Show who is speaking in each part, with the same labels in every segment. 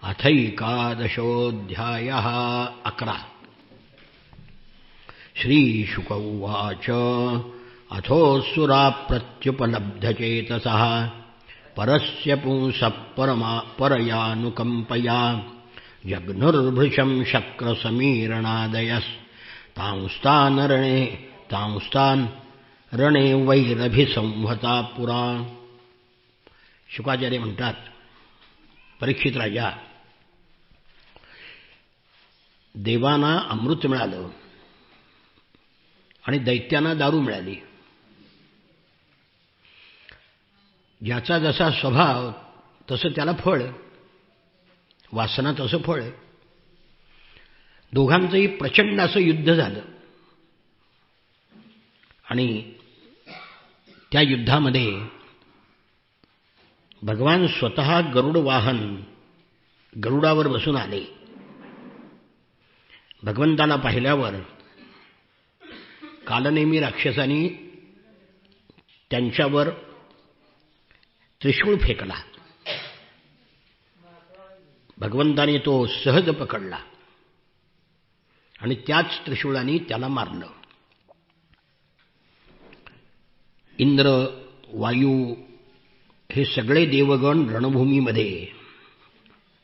Speaker 1: अथैकादशोऽध्यायः 11 श्रीशुक उवाच अथोऽसुराप्रत्युपलब्धचेतसः परस्य पुंसः परयानुकम्पया जघ्नुर्भृशं शक्रसमीरणादयस्तांस्तान् रणे वैरभिसंहता पुरा. शुकाचार्य म्हणतात, परीक्षित राजा, देवांना अमृत मिळालं आणि दैत्यांना दारू मिळाली. ज्याचा जसा स्वभाव तसं त्याला फळ, वासना तसं फळ. दोघांचंही प्रचंड असं युद्ध झालं आणि त्या युद्धामध्ये भगवान स्वतः गरुड वाहन गरुडावर बसून आले. भगवंताला पाहिल्यावर कालनेमी राक्षसांनी त्यांच्यावर त्रिशूळ फेकला. भगवंताने तो सहज पकडला आणि त्याच त्रिशूळाने त्याला मारलं. इंद्र, वायू हे सगळे देवगण रणभूमीमध्ये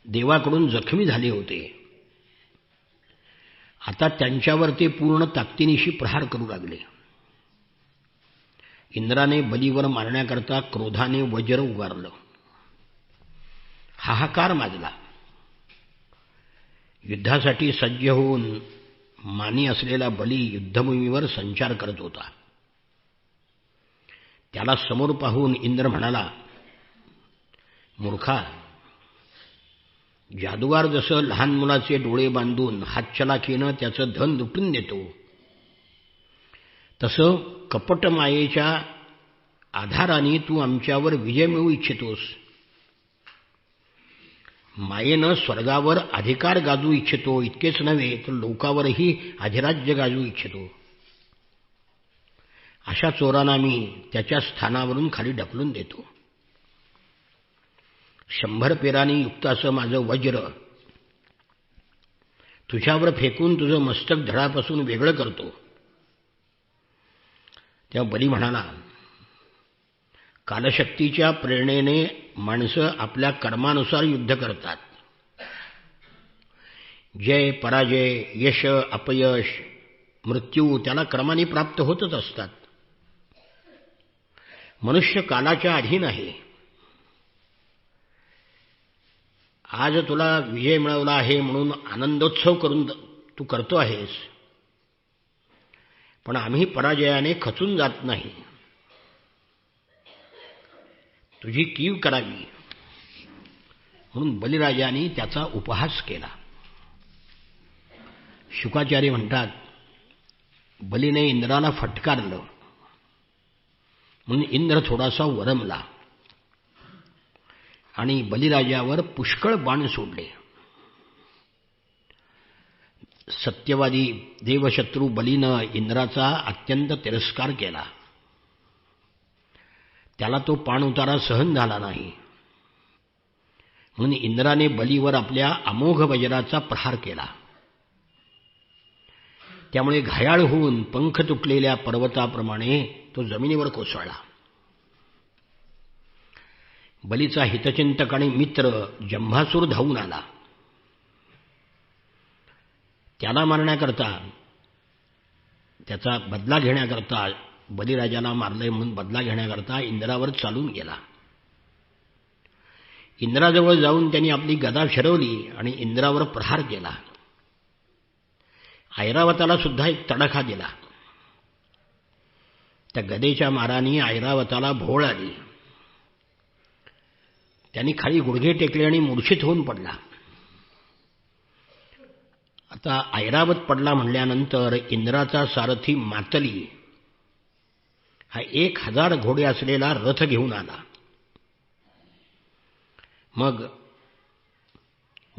Speaker 1: देवाकडून जखमी झाले होते. आता त्यांच्यावर ते पूर्ण ताकदीनिशी प्रहार करू लागले. इंद्राने बलीवर मारण्याकरता क्रोधाने वज्र उगारलं. हाहाकार माजला. युद्धासाठी सज्ज होऊन मानी असलेला बली युद्धभूमीवर संचार करत होता. त्याला समोर पाहून इंद्र म्हणाला, मूर्खा, जादूगार जसं लहान मुलाचे डोळे बांधून हातचलाखीनं त्याचं धन लुटून देतो, तसं कपट मायेच्या आधाराने तू आमच्यावर विजय मिळवू इच्छितोस. मायेनं स्वर्गावर अधिकार गाजवू इच्छितो. इतकेच नव्हे तर लोकावरही अधिराज्य गाजवू इच्छितो. अशा चोरांना मी त्याच्या स्थानावरून खाली ढकलून देतो. 100 पेरांनी युक्त असं माझं वज्र तुझ्यावर फेकून तुझं मस्तक धडापासून वेगळं करतो. तेव्हा बली म्हणाला, कालशक्तीच्या प्रेरणेने माणसं आपल्या कर्मानुसार युद्ध करतात. जय पराजय, यश अपयश, मृत्यू त्याला क्रमाने प्राप्त होतच असतात. मनुष्य कालाच्या अधीन आहे. आज तुला विजय मिळवला आहे म्हणून आनंदोत्सव करून तू करतो आहेस, पण आम्ही पराजयाने खचून जात नाही. तुझी कीव करावी म्हणून बलिराजाने त्याचा उपहास केला. शुकाचार्य म्हणतात, बलीने इंद्राला फटकारलं म्हणून इंद्र थोडासा वरमला आणि बलिराजावर पुष्कळ बाण सोडले. सत्यवादी देवशत्रू बलीनं इंद्राचा अत्यंत तिरस्कार केला. त्याला तो पाणउतारा सहन झाला नाही म्हणून इंद्राने बलीवर आपल्या अमोघ वज्राचा प्रहार केला. त्यामुळे घायाळ होऊन पंख तुटलेल्या पर्वताप्रमाणे तो जमिनीवर कोसळला. बलीचा हितचिंतक आणि मित्र जंभासूर धावून आला. त्याला मारण्याकरता, त्याचा बदला घेण्याकरता, बलिराजाला मारले म्हणून बदला घेण्याकरता इंद्रावर चालून गेला. इंद्राजवळ जाऊन त्यांनी आपली गदा फिरवली आणि इंद्रावर प्रहार केला. ऐरावताला सुद्धा एक तडाखा दिला. त्या गदेच्या माराने ऐरावताला भोळ आली. त्यांनी खाली गुडघे टेकले आणि मूर्छित होऊन पडला. आता ऐरावत पडला म्हणल्यानंतर इंद्राचा सारथी मातली हा 1000 घोडे असलेला रथ घेऊन आला. मग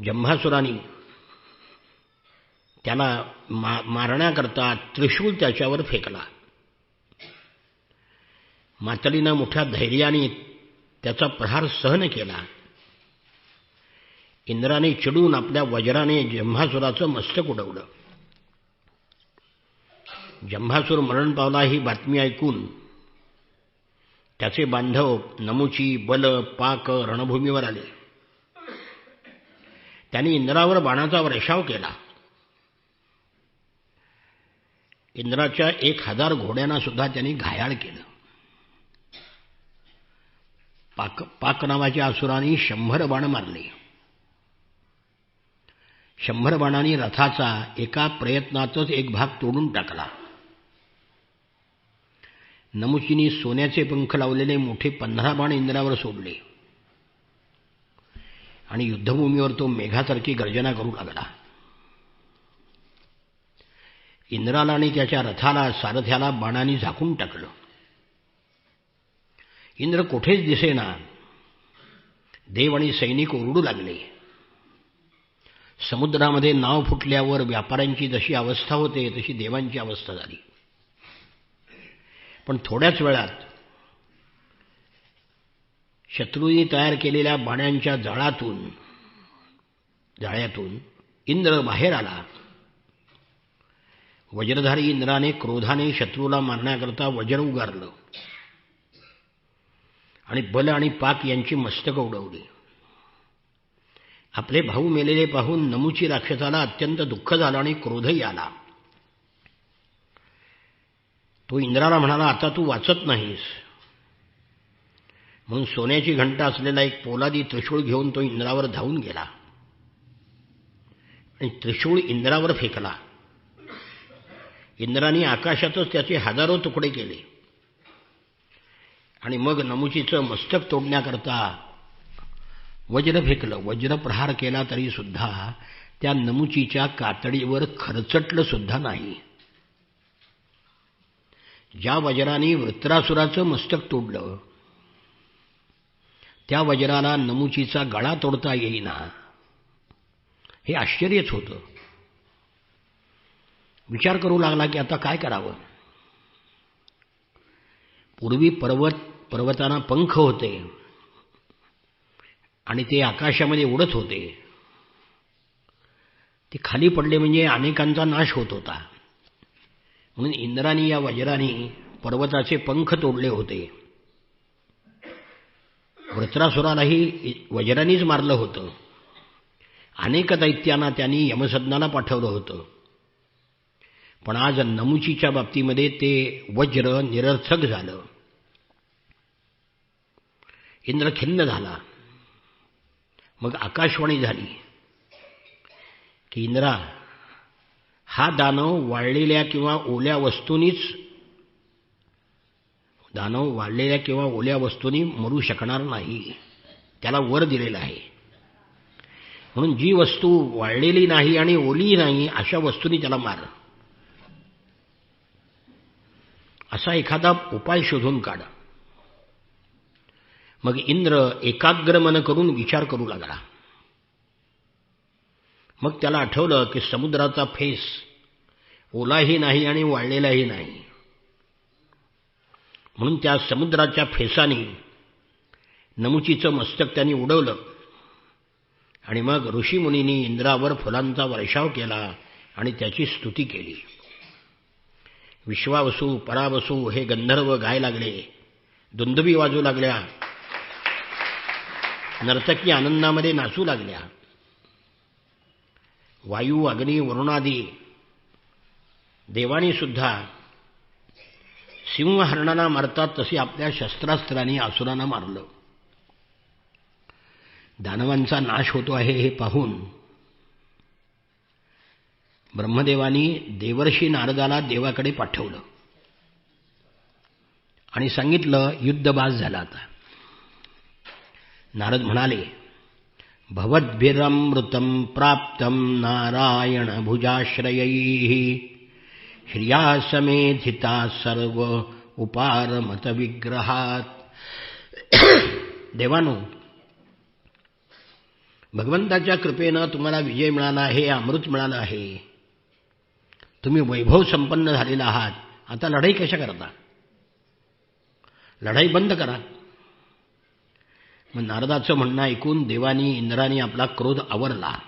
Speaker 1: जंभासुराने त्याला मारण्याकरता त्रिशूळ त्याच्यावर फेकला. मातलीनं मोठ्या धैर्याने त्याचा प्रहार सहन केला. इंद्राने चिडून आपल्या वज्राने जंभासुराचं मस्तक उडवलं. जंभासूर मरण पावला ही बातमी ऐकून त्याचे बांधव नमुची, बल, पाक रणभूमीवर आले. त्यांनी इंद्रावर बाणाचा वर्षाव केला. इंद्राच्या 1000 घोड्यांना सुद्धा त्यांनी घायाळ केलं. पाक नावाच्या असुरांनी 100 बाण मारले. 100 बाणांनी रथाचा एका प्रयत्नातच एक भाग तोडून टाकला. नमुचीनी सोन्याचे पंख लावलेले मोठे 15 बाण इंद्रावर सोडले आणि युद्धभूमीवर तो मेघासारखी गर्जना करू लागला. इंद्राला आणि त्याच्या रथाला, सारथ्याला बाणांनी झाकून टाकलं. इंद्र कुठेच दिसेना. देव आणि सैनिक ओरडू लागले. समुद्रामध्ये नाव फुटल्यावर व्यापाऱ्यांची जशी अवस्था होते तशी देवांची अवस्था झाली. पण थोड्याच वेळात शत्रूंनी तयार केलेल्या बाणांच्या जाळ्यातून इंद्र बाहेर आला. वज्रधारी इंद्राने क्रोधाने शत्रूला मारण्याकरता वज्र उगारलं आणि बल आणि पाक यांची मस्तकं उडवली. आपले भाऊ मेलेले पाहून नमुची राक्षसाला अत्यंत दुःख झालं आणि क्रोधही आला. तो इंद्राला म्हणाला, आता तू वाचत नाहीस. म्हणून सोन्याची घंटा असलेला एक पोलादी त्रिशूळ घेऊन तो इंद्रावर धावून गेला आणि त्रिशूळ इंद्रावर फेकला. इंद्राने आकाशातच त्याचे 1000 तुकडे केले आणि मग नमुचीचं मस्तक तोडण्याकरता वज्र फेकलं. वज्र प्रहार केला तरी सुद्धा त्या नमुचीच्या कातडीवर खरचटलं सुद्धा नाही. ज्या वज्राने वृत्रासुराचं मस्तक तोडलं त्या वज्राला नमुचीचा गळा तोडता येईना. हे आश्चर्यच होतं. विचार करू लागला की आता काय करावं. पूर्वी पर्वतांना पंख होते आणि ते आकाशामध्ये उडत होते. ते खाली पडले म्हणजे अनेकांचा नाश होत होता. म्हणून इंद्रानी या वज्राने पर्वताचे पंख तोडले होते. वृत्रासुरालाही वज्रानेच मारलं होतं. अनेक दैत्यांना त्यांनी यमसदनाला पाठवलं होतं. पण आज नमुचीच्या बाबतीमध्ये ते वज्र निरर्थक झालं. इंद्र खिन्न झाला. मग आकाशवाणी झाली की इंद्रा, हा दानव वाळलेल्या किंवा ओल्या वस्तूंनी मरू शकणार नाही. त्याला वर दिलेला आहे. म्हणून जी वस्तू वाळलेली नाही आणि ओली नाही अशा वस्तूंनी त्याला मार. असा एखादा उपाय शोधून काढ. मग इंद्र एकाग्र मन करून विचार करू लागला. मग त्याला आठवलं की समुद्राचा फेस ओलाही नाही आणि वाळलेलाही नाही. म्हणून त्या समुद्राच्या फेसाने नमुचीचं मस्तक त्यांनी उडवलं आणि मग ऋषीमुनींनी इंद्रावर फुलांचा वर्षाव केला आणि त्याची स्तुती केली. विश्वावसू, परावसू हे गंधर्व गाय लागले, दुंदुभी वाजू लागल्या, नर्तकी आनंदामध्ये नाचू लागल्या. वायू, अग्नी, वरुणादी देवानी सुद्धा सिंहहरणांना मारतात तसे आपल्या शस्त्रास्त्रांनी असुरांना मारलं. दानवांचा नाश होतो आहे हे पाहून ब्रह्मदेवानी देवर्षी नारदाला देवाकडे पाठवलं आणि सांगितलं, युद्ध बाज झाला. आता नारद म्हणाले, भवद्भिरमृतं प्राप्तं नारायण भुजाश्रयैः श्रियासमेधिता सर्व उपारमत विग्रहात. देवानो, भगवंताच्या कृपेनं तुम्हाला विजय मिळाला आहे, अमृत मिळालं आहे. तुम्ही वैभव संपन्न झालेला आहात. आता लढाई कशा करता? लढाई बंद करा. मग नारदाचं म्हणणं ऐकून देवानी इंद्राने आपला क्रोध आवरला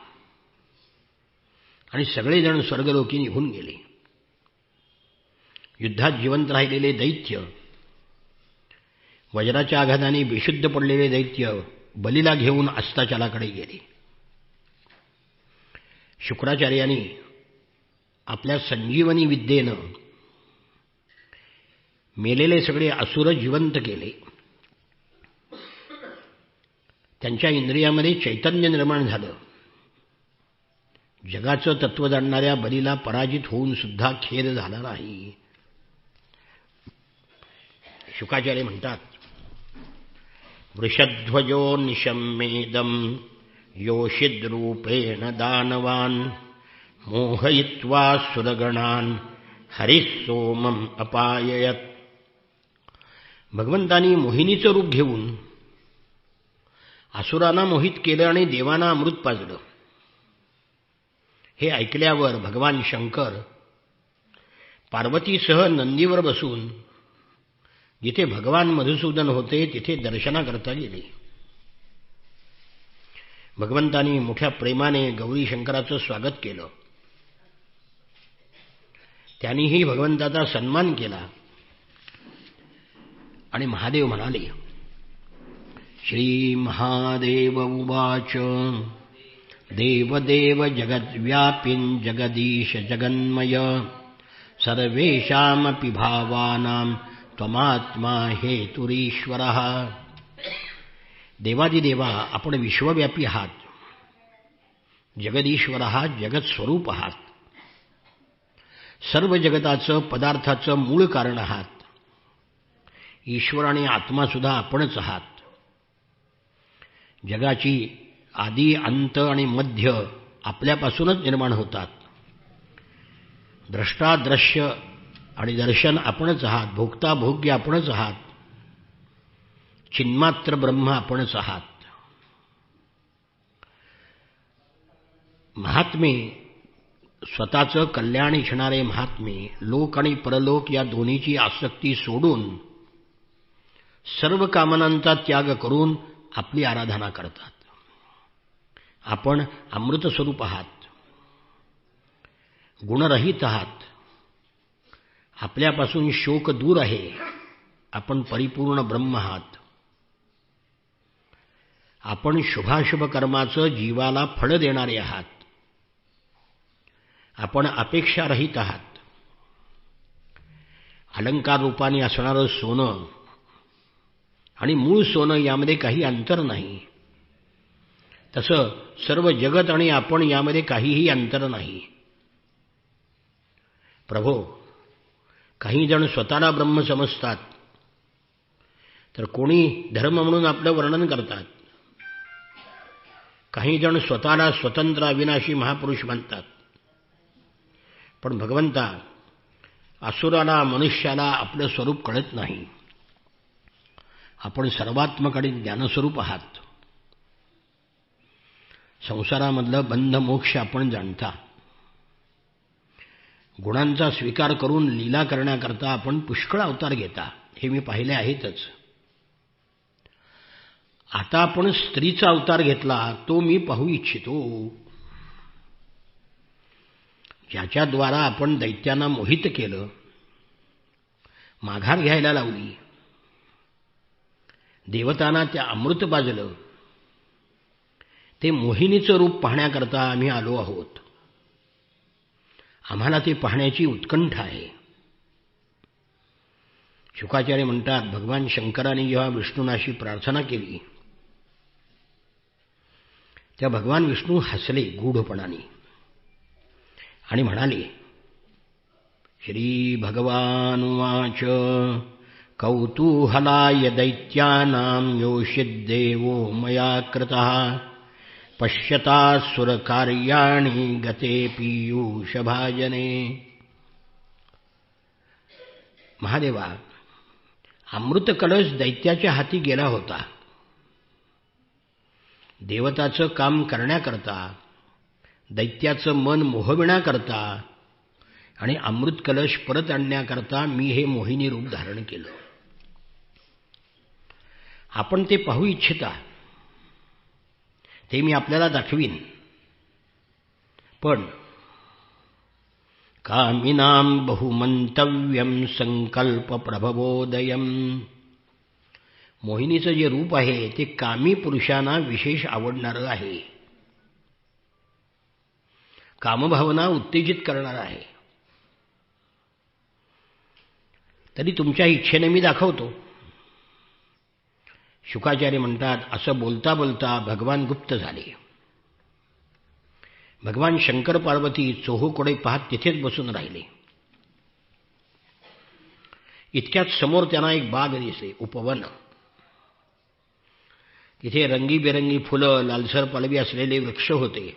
Speaker 1: आणि सगळेजण स्वर्गलोकी निघून गेले. युद्धात जिवंत राहिलेले दैत्य, वज्राच्या आघाताने बेशुद्ध पडलेले दैत्य बलीला घेऊन अस्ताचलाकडे गेले. शुक्राचार्यांनी आपल्या संजीवनी विद्येनं मेलेले सगळे असुर जिवंत केले. त्यांच्या इंद्रियामध्ये चैतन्य निर्माण झालं. जगाचं तत्व जाणणाऱ्या बलीला पराजित होऊन सुद्धा खेद झाला नाही. शुकाचार्य म्हणतात, वृषध्वजो निशम्मेदं योषिद्रूपेण दानवान् मोहयित्वा सुरगणान् हरिः सोमम् अपाययत्. भगवंतांनी मोहिनीचं रूप घेऊन असुरांना मोहित केलं आणि देवांना अमृत पाजलं. हे ऐकल्यावर भगवान शंकर पार्वतीसह नंदीवर बसून जिथे भगवान मधुसूदन होते तिथे दर्शनाकरता गेले. भगवंतांनी मोठ्या प्रेमाने गौरी शंकराचं स्वागत केलं. त्यांनीही भगवंताचा सन्मान केला आणि महादेव म्हणाले, श्री महादेव उवाच देवदेव जगद्व्यापिन् जगदीश जगन्मय सर्वेषामपि भावानां त्वमात्मा हेतुरीश्वरः. देवादिदेवा, आपण विश्वव्यापी आहात. जगदीश्वर आहात, जगत्स्वरूप आहात. सर्व जगताचं पदार्थाचं मूळ कारण आहात. ईश्वर आणि आत्मासुद्धा आपणच आहात. जगाची आदी, अंत आणि मध्य आपल्यापासूनच निर्माण होतात. द्रष्टा, दृश्य आणि दर्शन आपणच आहात. भोक्ता, भोग्य आपणच आहात. चिन्मात्र ब्रह्म आपणच आहात. महात्मे, स्वतःचं कल्याण इच्छणारे महात्मे, लोक आणि परलोक या दोन्हीची आसक्ती सोडून सर्व कामनांचा त्याग करून आपली आराधना करतात. आपण अमृत स्वरूप आहात, गुणरहित आहात. आपल्यापासून शोक दूर आहे. आपण परिपूर्ण ब्रह्म आहात. आपण शुभाशुभ कर्माचं जीवाला फळ देणारे आहात. आपण अपेक्षारहित आहात. अलंकार रूपाने असणारं सोनं आणि मूळ सोनं यामध्ये काही अंतर नाही. तसं सर्व जगत आणि आपण यामध्ये काहीही अंतर नाही. प्रभो, काही जण स्वतःला ब्रह्म समजतात, तर कोणी धर्म म्हणून आपलं वर्णन करतात. काही जण स्वतःला स्वतंत्र अविनाशी महापुरुष मानतात. पण भगवंता, असुराला, मनुष्याला आपलं स्वरूप कळत नाही. आपण सर्वात्मक आणि ज्ञानस्वरूप आहात. संसारामधलं बंध मोक्ष आपण जाणता. गुणांचा स्वीकार करून लीला करण्याकरता आपण पुष्कळ अवतार घेता, हे मी पाहिले आहेतच. आता आपण स्त्रीचा अवतार घेतला, तो मी पाहू इच्छितो. ज्याच्याद्वारा आपण दैत्यांना मोहित केलं, माघार घ्यायला लावली, देवतांना त्या अमृत पाजलं, ते मोहिनीचं रूप पाहण्याकरता आम्ही आलो आहोत. आम्हाला ते पाहण्याची उत्कंठा आहे. शुकाचार्य म्हणतात, भगवान शंकराने जेव्हा विष्णूनाशी प्रार्थना केली, त्या भगवान विष्णू हसले गूढपणाने आणि म्हणाले, श्री भगवान उवाच कौतूहलाय दैत्यानां योषिद्देवो मया कृतः पश्यतासुरकार्याणि गते पीयूषभाजने. महादेवा, अमृत कलश दैत्याच्या हाती गेला होता. देवताचं काम करण्याकरता, दैत्याचं मन मोहविण्याकरता आणि अमृत कलश परत आणण्याकरता मी हे मोहिनी रूप धारण केलं. आपण ते पाहू इच्छिता, ते मी आपल्याला दाखवीन. पण कामिनां बहुमंतव्यम संकल्प प्रभवोदयम. मोहिनीचं जे रूप आहे ते कामी पुरुषांना विशेष आवडणारं आहे, कामभावना उत्तेजित करणारं आहे. तरी तुमच्या इच्छेने मी दाखवतो. शुकाचार्य म्हणतात, असं बोलता बोलता भगवान गुप्त झाले. भगवान शंकर पार्वती चोहूकडे पाहत तिथेच बसून राहिले. इतक्यात समोर त्यांना एक बाग दिसले, उपवन. तिथे रंगीबेरंगी फुलं, लालसर पलवी असलेले वृक्ष होते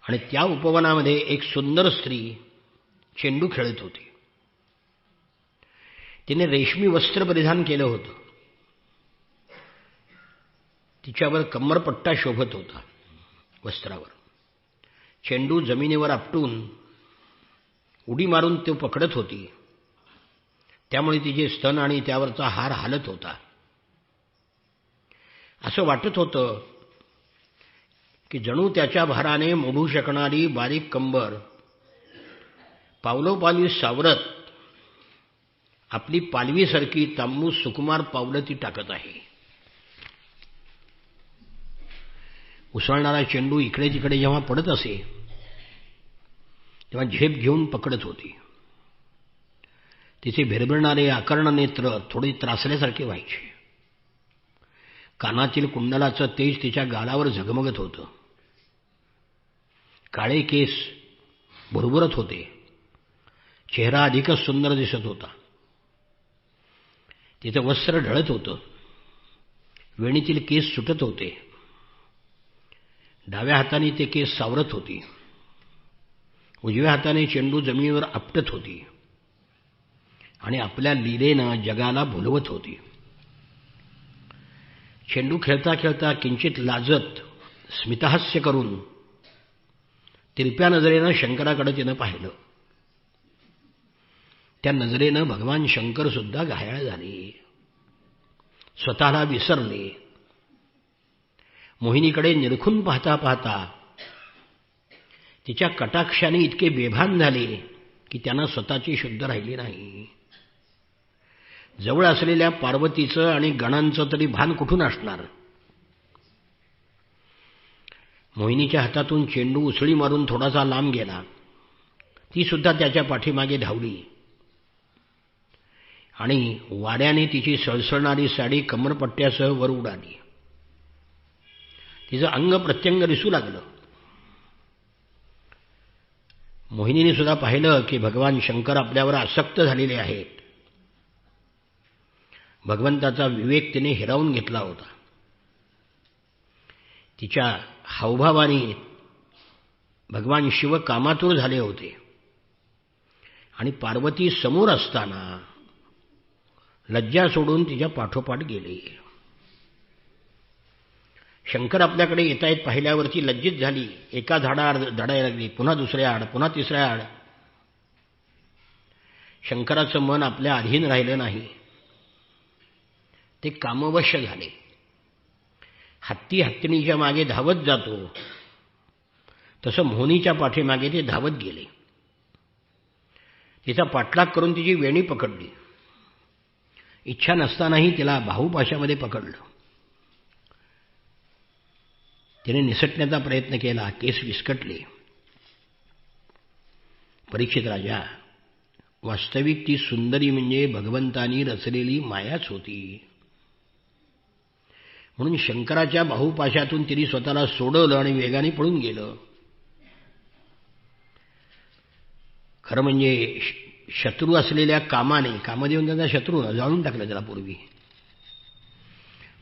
Speaker 1: आणि त्या उपवनामध्ये एक सुंदर स्त्री चेंडू खेळत होती. तिने रेशमी वस्त्र परिधान केलं होतं. तिच्यावर कमरपट्टा शोभत होता. वस्त्रावर चेंडू जमिनीवर आपटून उडी मारून तो पकडत होती. त्यामुळे तिचे स्तन आणि त्यावरचा हार हालत होता. असं वाटत होतं की जणू त्याच्या भाराने मोडू शकणारी बारीक कंबर पावलोपावली सावरत आपली पालवीसारखी तांबूस सुकुमार पावलं ती टाकत आहे. उसळणारा चेंडू इकडे तिकडे जेव्हा पडत असे तेव्हा झेप घेऊन पकडत होती. तिचे भेरभरणारे आकर्ण नेत्र थोडे त्रासल्यासारखे व्हायचे. कानातील कुंडलाचं तेज तिच्या गालावर झगमगत होतं. काळे केस भुरभुरत होते. चेहरा अधिकच सुंदर दिसत होता. तिचं वस्त्र ढळत होतं. वेणीतील केस सुटत होते. डाव्या हाताने ते केस सावरत होती. उजव्या हाताने चेंडू जमिनीवर आपटत होती आणि आपल्या लीलेनं जगाला भुलवत होती. चेंडू खेळता खेळता किंचित लाजत स्मितहास्य करून तिरप्या नजरेनं शंकराकडे तिनं पाहिलं. त्या नजरेनं भगवान शंकर सुद्धा घायाळ झाले, स्वतःला विसरले. मोहिनीकडे निरखून पाहता पाहता तिच्या कटाक्षाने इतके बेभान झाले की त्यांना स्वतःची शुद्ध राहिली नाही. जवळ असलेल्या पार्वतीचं आणि गणांचं तरी भान कुठून असणार. मोहिनीच्या हातातून चेंडू उसळी मारून थोडासा लांब गेला. ती सुद्धा त्याच्या पाठीमागे धावली आणि वाऱ्याने तिची सळसळणारी साडी कमरपट्ट्यासह वर उडाली. तिचं अंग प्रत्यंग दिसू लागलं. मोहिनीने सुद्धा पाहिलं की भगवान शंकर आपल्यावर आसक्त झालेले आहेत. भगवंताचा विवेक तिने हिरावून घेतला होता. तिच्या हावभावाने भगवान शिव कामातूर झाले होते आणि पार्वती समोर असताना लज्जा सोडून तिच्या पाठोपाठ गेले. शंकर आपल्याकडे येता येत पाहिल्यावरती लज्जित झाली. एका झाडाआड धडायला लागली, पुन्हा दुसऱ्या आड, पुन्हा तिसऱ्या आड. शंकराचं मन आपल्या अधीन राहिलं नाही. ते कामवश झाले. हत्ती हत्तीणीच्या मागे धावत जातो तसं मोहिनीच्या पाठीमागे ते धावत गेले. तिचा पाठलाग करून तिची वेणी पकडली. इच्छा नसतानाही तिला बाहुपाशामध्ये पकडलं. तिने निसटण्याचा प्रयत्न केला. केस विस्कटले. परीक्षित राजा, वास्तविक ती सुंदरी म्हणजे भगवंतानी रचलेली मायाच होती. म्हणून शंकराच्या बाहुपाशातून तिने स्वतःला सोडवलं आणि वेगाने पळून गेलं. खरं म्हणजे शत्रू असलेल्या कामाने, कामदेव त्यांचा शत्रू जाळून टाकलं त्याला पूर्वी.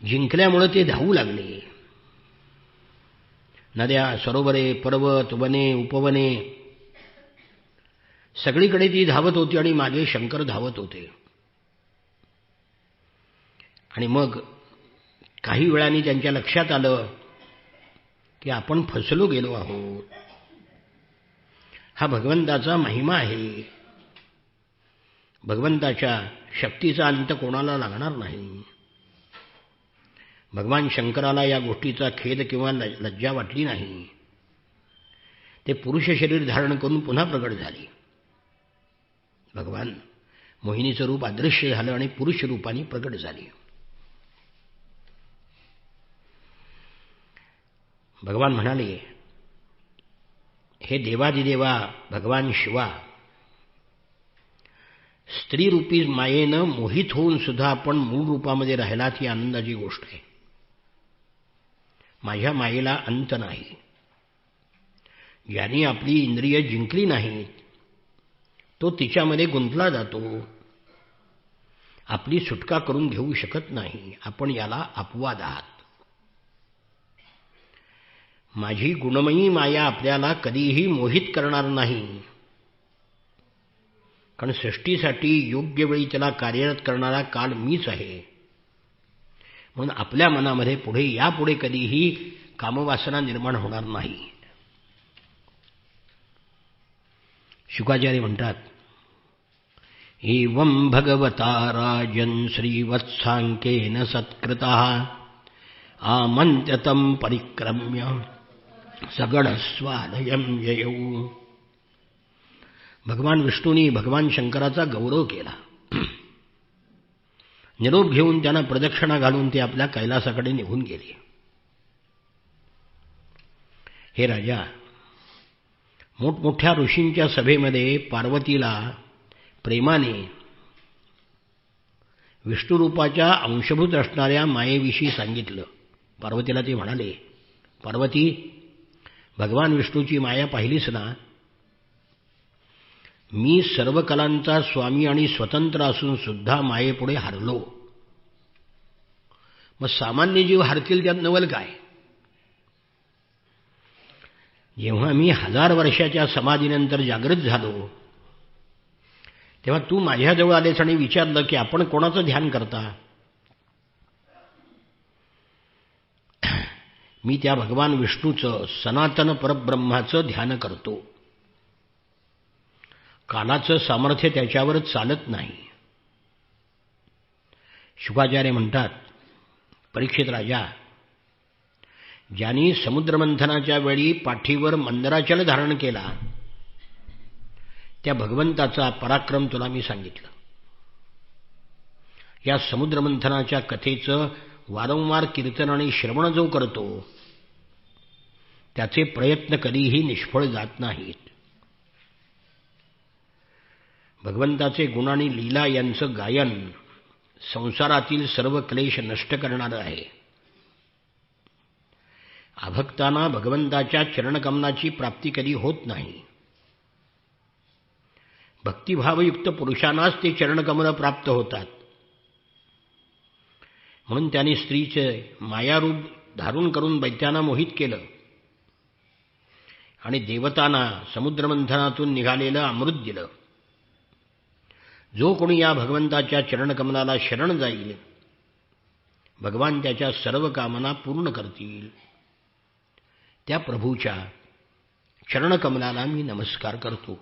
Speaker 1: जिंकल्यामुळे ते धावू लागले. नद्या, सरोवरे, पर्वत, वने, उपवने सगळीकडे ती धावत होती आणि मागे शंकर धावत होते. आणि मग काही वेळाने त्यांच्या लक्षात आलं की आपण फसलो गेलो आहोत. हा भगवंताचा महिमा आहे. भगवंताच्या शक्तीचा अंत कोणाला लागणार नाही. भगवान शंकराला या गोष्टीचा खेद किंवा लज्जा वाटली नाही. ते पुरुष शरीर धारण करून पुन्हा प्रगट झाले. भगवान मोहिनीचं रूप अदृश्य झालं आणि पुरुष रूपाने प्रगट झाले. भगवान म्हणाले, हे देवादिदेवा भगवान शिवा, स्त्रीरूपी मायेनं मोहित होऊन सुद्धा आपण मूळ रूपामध्ये राहिलात ही आनंदाची गोष्ट आहे. माझ्या मायेला अंत नाही. ज्यांनी आपली इंद्रिय जिंकली नाहीत तो तिच्यामध्ये गुंतला जातो. आपली सुटका करून घेऊ शकत नाही. आपण याला अपवाद आहात. माझी गुणमयी माया आपल्याला कधीही मोहित करणार नाही, कारण सृष्टीसाठी योग्य वेळी त्याला कार्यरत करणारा काल मीच आहे. म्हणून आपल्या मनामध्ये यापुढे कधीही कामवासना निर्माण होणार नाही. शुकाचार्य म्हणतात, एवं भगवता राजन् श्रीवत्सांकेन सत्कृतः आमन्त्यतं परिक्रम्य सगणस्वालयं ययौ. भगवान विष्णूंनी भगवान शंकराचा गौरव केला. निरोप घेऊन त्यांना प्रदक्षिणा घालून ते आपल्या कैलासाकडे निघून गेले. हे राजा, मोठमोठ्या ऋषींच्या सभेमध्ये पार्वतीला प्रेमाने विष्णुरूपाच्या अंशभूत असणाऱ्या मायेविषयी सांगितलं. पार्वतीला ते म्हणाले, पार्वती, भगवान विष्णूची माया पाहिलीस ना? मी सर्व कलांचा स्वामी आणि स्वतंत्र असून सुद्धा मायेपुढे हारलो. मग सामान्य जीव हारतील त्यात नवल काय? जेव्हा मी 1000 वर्षाच्या समाधीनंतर जागृत झालो तेव्हा तू माझ्याजवळ आलेस आणि विचारलं की आपण कोणाचं ध्यान करता? मी त्या भगवान विष्णूचं, सनातन परब्रह्माचं ध्यान करतो. कालाचं सामर्थ्य त्याच्यावर चालत नाही. शुकाचार्य म्हणतात, परीक्षित राजा, ज्यांनी समुद्रमंथनाच्या वेळी पाठीवर मंदराचल धारण केला त्या भगवंताचा पराक्रम तुला मी सांगितलं. या समुद्रमंथनाच्या कथेचं वारंवार कीर्तन आणि श्रवण जो करतो त्याचे प्रयत्न कधीही निष्फळ जात नाहीत. भगवंताचे गुण आणि लीला यांचं गायन संसारातील सर्व क्लेश नष्ट करणारं आहे. अभक्तांना भगवंताच्या चरणकमलाची प्राप्ती कधी होत नाही. भक्तिभावयुक्त पुरुषांनाच ते चरणकमल प्राप्त होतात. म्हणून त्यांनी स्त्रीचे मायारूप धारण करून दैत्यांना मोहित केलं आणि देवतांना समुद्रमंथनातून निघालेलं अमृत दिलं. जो कोणी या भगवंताच्या चरणकमलाला शरण जाईल भगवान त्याच्या सर्व कामना पूर्ण करतील. त्या प्रभूच्या चरणकमलाला मी नमस्कार करतो.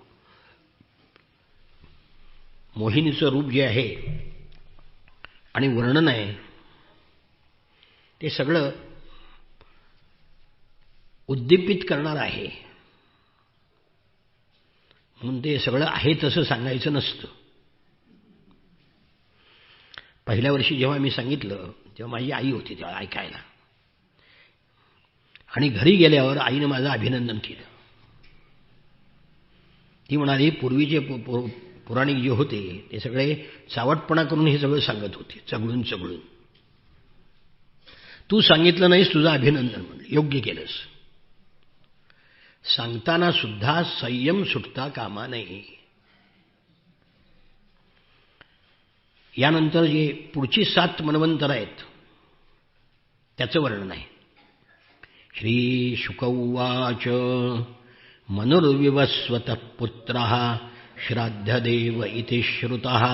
Speaker 1: मोहिनीचं रूप जे आहे आणि वर्णन आहे ते सगळं उद्दीपित करणार आहे. म्हणून ते सगळं आहे तसं सांगायचं नसतं. पहिल्या वर्षी जेव्हा मी सांगितलं तेव्हा माझी आई होती तेव्हा ऐकायला, आणि घरी गेल्यावर आईनं माझं अभिनंदन केलं. ती म्हणाली, पूर्वीचे पुराणिक जे होते ते सगळे चावटपणा करून हे सगळं सांगत होते, चगळून चगळून. तू सांगितलं नाहीस, तुझं अभिनंदन म्हणलं, योग्य केलंस. सांगताना सुद्धा संयम सुटता कामा नये. यानंतर जे पुढची 7 मन्वंतर आहेत त्याचं वर्णन आहे. श्री शुक उवाच मनुर्विवस्वतः पुत्रः श्राद्धदेव इति श्रुतः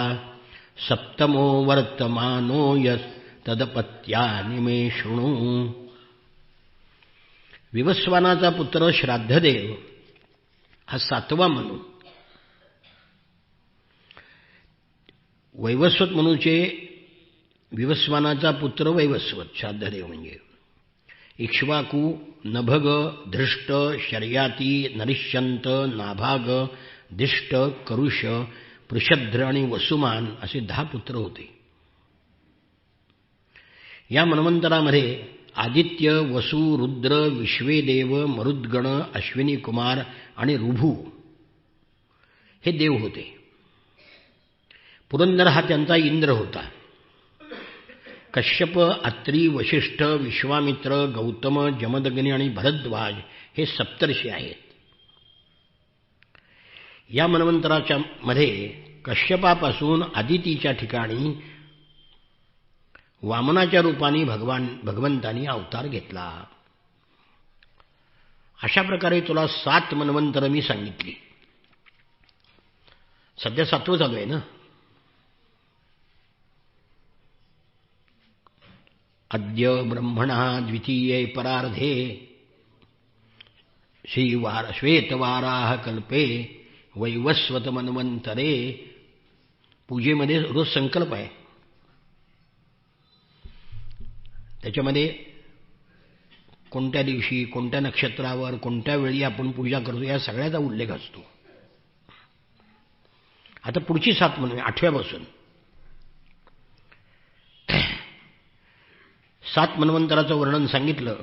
Speaker 1: सप्तमो वर्तमानो यस्तदपत्यानि मे शृणु. विवस्वानाचा पुत्र श्राद्धदेव हा 7वा मनु. वैवस्वत मनुचे विवस्वानाचा पुत्र वैवस्वत, श्राद्धदेव म्हणजे. इक्ष्वाकू, नभग, धृष्ट, शर्याती, नरिष्यंत, नाभाग, दिष्ट, करुष, पृषध्र आणि वसुमान असे 10 पुत्र होते. या मन्वंतरामध्ये आदित्य, वसु, रुद्र, विश्वेदेव, मरुद्गण, अश्विनी कुमार आणि ऋभू हे देव होते. पुरंदर हा त्यांचा इंद्र होता. कश्यप, अत्री, वशिष्ठ, विश्वामित्र, गौतम, जमदग्नी आणि भरद्वाज हे सप्तर्षी आहेत. या मन्वंतराच्या मध्ये कश्यपापासून अदितीच्या ठिकाणी वामनाच्या रूपाने भगवंतांनी अवतार घेतला. अशा प्रकारे तुला 7 मन्वंतर मी सांगितली. सध्या 7वं चालू आहे ना. अद्य ब्रह्मणः द्वितीये परार्धे श्वेतवाराह कल्पे वैवस्वत मन्वंतरे. पूजेमध्ये रोज संकल्प आहे. त्याच्यामध्ये कोणत्या दिवशी, कोणत्या नक्षत्रावर, कोणत्या वेळी आपण पूजा करतो या सगळ्याचा उल्लेख असतो. आता पुढची 7 म्हणूया 8व्यापासून. 7 मन्वंतराचं वर्णन सांगितलं.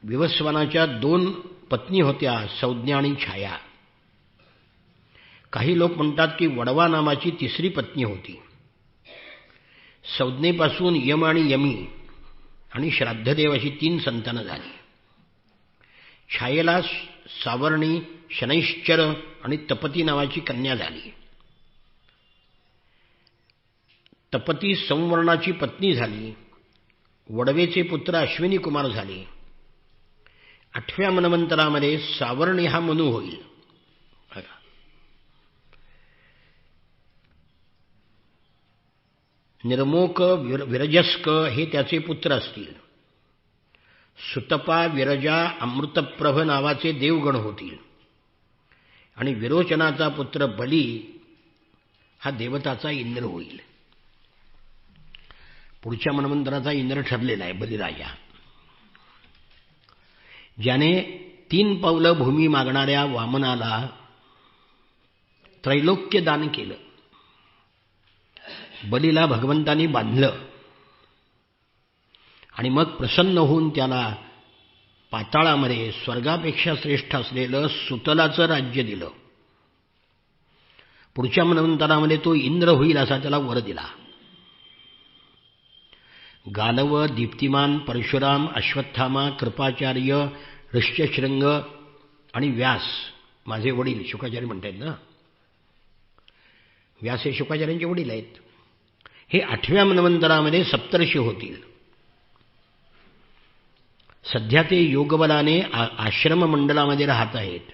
Speaker 1: विवस्वानाच्या 2 पत्नी होत्या, संज्ञा आणि छाया. काही लोक म्हणतात की वडवा नावाची 3री पत्नी होती. संज्ञेपासून यम आणि यमी आणि श्राद्धदेव अशी 3 संतानं झाली. छायेला सावर्णी, शनैश्चर आणि तपती नावाची कन्या झाली. तपती संवर्णाची पत्नी झाली. वडवेचे पुत्र अश्विनी कुमार झाले. 8व्या मन्वंतरामध्ये सावर्णी हा मनू होईल. निर्मोक, विरजस्क हे त्याचे पुत्र असतील. सुतपा, विरजा, अमृतप्रभ नावाचे देवगण होतील. आणि विरोचनाचा पुत्र बली हा देवताचा इंद्र होईल. पुढच्या मन्वंतराचा इंद्र ठरलेला आहे बलिराजा. ज्याने 3 पावलं भूमी मागणाऱ्या वामनाला त्रैलोक्य दान केलं. बलीला भगवंतांनी बांधलं आणि मग प्रसन्न होऊन त्याला पाताळामध्ये स्वर्गापेक्षा श्रेष्ठ असलेलं सुतलाचं राज्य दिलं. पुढच्या मन्वंतरामध्ये तो इंद्र होईल असा त्याला वर दिला. गालव, दीप्तिमान, परशुराम, अश्वत्थामा, कृपाचार्य, ऋष्यशृंग आणि व्यास माझे वडील शुकाचार्य म्हणतात ना. व्यास हे शुकाचार्यांचे वडील आहेत. हे 8व्या मन्वंतरामध्ये सप्तर्षी होतील. सध्या ते योगबलाने आश्रम मंडलामध्ये राहत आहेत.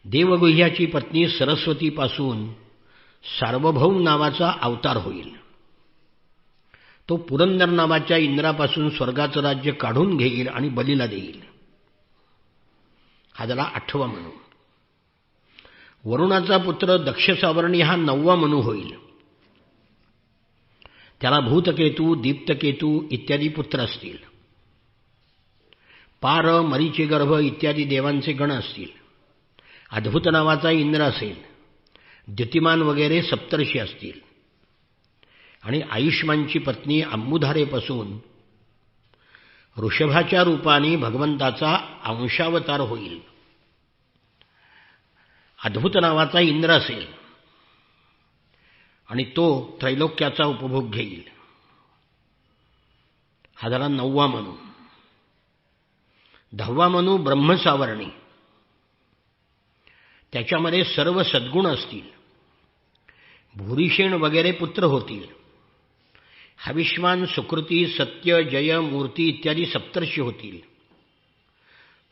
Speaker 1: देवगुह्याची पत्नी सरस्वतीपासून सार्वभौम नावाचा अवतार होईल. तो पुरंदर नावाच्या इंद्रापासून स्वर्गाचं राज्य काढून घेईल आणि बलीला देईल. हा झाला 8वा मनू. वरुणाचा पुत्र दक्ष सावर्णी हा 9वा मनू होईल. त्याला भूतकेतू, दीप्तकेतू इत्यादी पुत्र असतील. पार, मरीचिगर्भ इत्यादी देवांचे गण असतील. अद्भुत नावाचा इंद्र असेल. द्युतिमान वगैरे सप्तर्षी असतील. आणि आयुष्मानची पत्नी अंबुधारेपासून ऋषभाच्या रूपाने भगवंताचा अंशावतार होईल. अद्भुत नावाचा इंद्र असेल आणि तो त्रैलोक्याचा उपभोग घेईल. हा झाला 9वा मनू. 10वा मनू ब्रह्मसावर्णी. त्याच्यामध्ये सर्व सद्गुण असतील. भूरिषेण वगैरे पुत्र होतील. हविष्मान, सुकृती, सत्य, जय, मूर्ती इत्यादी सप्तर्षी होतील.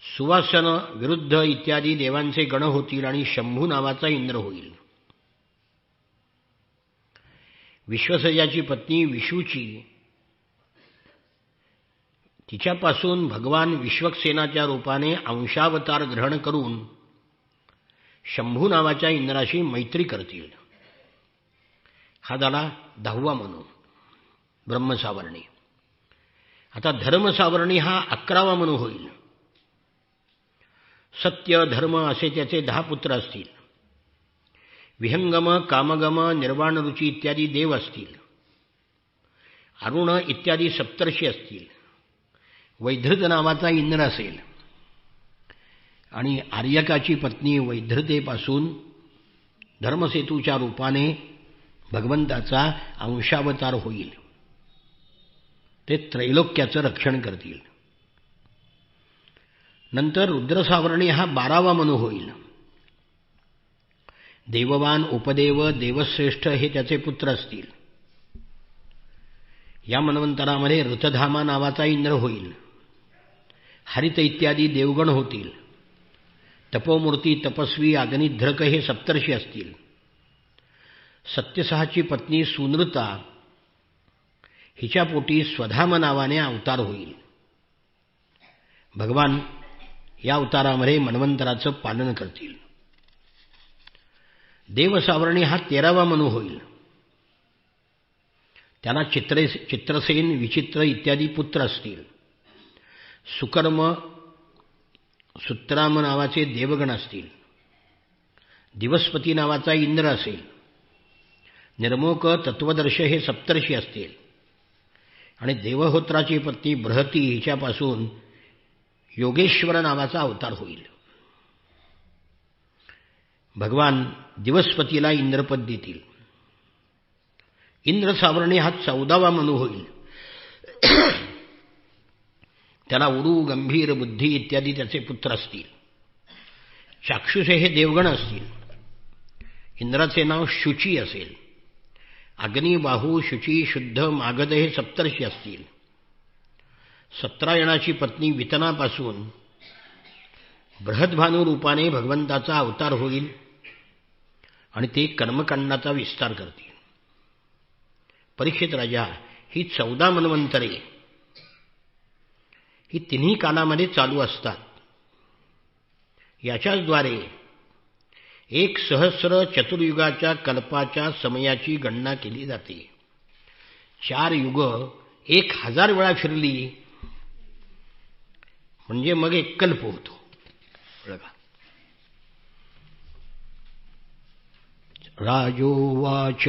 Speaker 1: सुवासन, विरुद्ध इत्यादी देवांचे गण होतील आणि शंभू नावाचा इंद्र होईल. विश्वसर्याची पत्नी विशूची, तिच्यापासून भगवान विश्वक्सेनाच्या रूपाने अंशावतार ग्रहण करून शंभू नावाच्या इंद्राशी मैत्री करतील. हा झाला 10वा मनू ब्रह्मसावरणी. आता धर्मसावरणी हा 11वा मनू होईल. सत्य धर्म असे त्याचे 10 पुत्र असतील. विहंगम कामगम निर्वाणरुची इत्यादी देव असतील. अरुण इत्यादी सप्तर्षी असतील. वैधृत नावाचा इंद्र असेल आणि आर्यकाची पत्नी वैधृतेपासून धर्मसेतूच्या रूपाने भगवंताचा अंशावतार होईल. ते त्रैलोक्याचं रक्षण करतील. नंतर रुद्रसावरणी हा 12वा मनू होईल. देववान उपदेव देवश्रेष्ठ हे त्याचे पुत्र असतील. या मन्वंतरामध्ये ऋतधामा नावाचा इंद्र होईल. हरित इत्यादी देवगण होतील. तपोमूर्ती तपस्वी अग्निध्रक हे सप्तर्षी असतील. सत्यसहाची पत्नी सुनृता हिच्या पोटी स्वधाम नावाने अवतार होईल. भगवान या अवतारामध्ये मन्वंतराचं पालन करतील. देवसावरणी हा 13वा मनू होईल. त्याला चित्रसेन विचित्र इत्यादी पुत्र असतील. सुकर्म सुत्राम नावाचे देवगण असतील. दिवस्पती नावाचा इंद्र असेल. निर्मोक तत्वदर्श हे सप्तर्षी असतील. आणि देवहोत्राची पत्नी बृहती हिच्यापासून योगेश्वर नावाचा अवतार होईल. भगवान दिवस्पतीला इंद्रपद देतील. इंद्रसावरणी हा 14वा मनू होईल. त्याला उडू गंभीर बुद्धी इत्यादी त्याचे पुत्र असतील. चाक्षुषे हे देवगण असतील. इंद्राचे नाव शुची असेल. अग्नी बाहू शुची शुद्ध मागध हे सप्तर्षी असतील. सत्रायणाची पत्नी वितनापासून बृहद्भानू रूपाने भगवंताचा अवतार होईल आणि ते कर्मकांडाचा विस्तार करतील. परीक्षित राजा, ही 14 मन्वंतरे ही तिन्ही कालामध्ये चालू असतात. याच्याद्वारे 1,000 चतुर्युगाच्या कल्पाच्या समयाची गणना केली जाते. 4 युग 1000 वेळा फिरली म्हणजे मग एक कल्प होतो. राजोवाच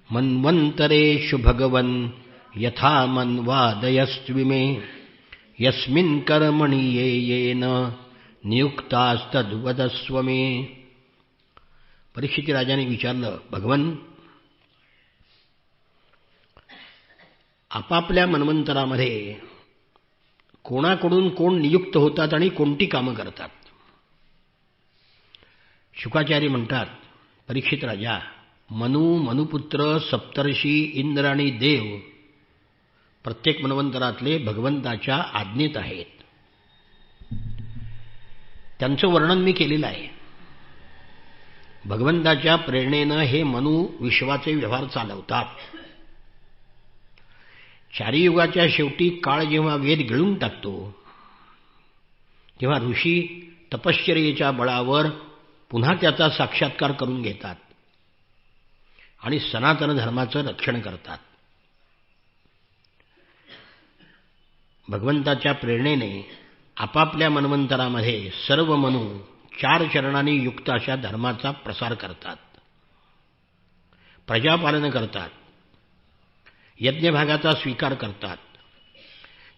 Speaker 1: मन्वन्तरेषु भगवन् यथा मन्वादयस्त्विमे यस्मिन् कर्मणि ये येन नियुक्तास्तद्वदस्व मे. परीक्षित राजाने विचारलं, भगवन, आपापल्या मन्वंतरामध्ये कोणाकडून कोण नियुक्त होतात आणि कोणती कामं करतात? शुकाचार्य म्हणतात, परीक्षित राजा, मनु मनुपुत्र सप्तर्षी इंद्र आणि देव प्रत्येक मन्वंतरातले भगवंताच्या आज्ञेत आहेत. त्यांचं वर्णन मी केलेलं आहे. भगवंताच्या प्रेरणेनं हे मनु विश्वाचे व्यवहार चालवतात. 4 युगाच्या शेवटी काळ जेव्हा वेद गिळून टाकतो तेव्हा ऋषी तपश्चर्येच्या बळावर पुन्हा त्याचा साक्षात्कार करून घेतात आणि सनातन धर्माचं रक्षण करतात. भगवंताच्या प्रेरणेने आपापल्या मन्वंतरामध्ये सर्व मनु 4 चरणांनी युक्त अशा धर्माचा प्रसार करतात, प्रजापालन करतात, यज्ञभागाचा स्वीकार करतात,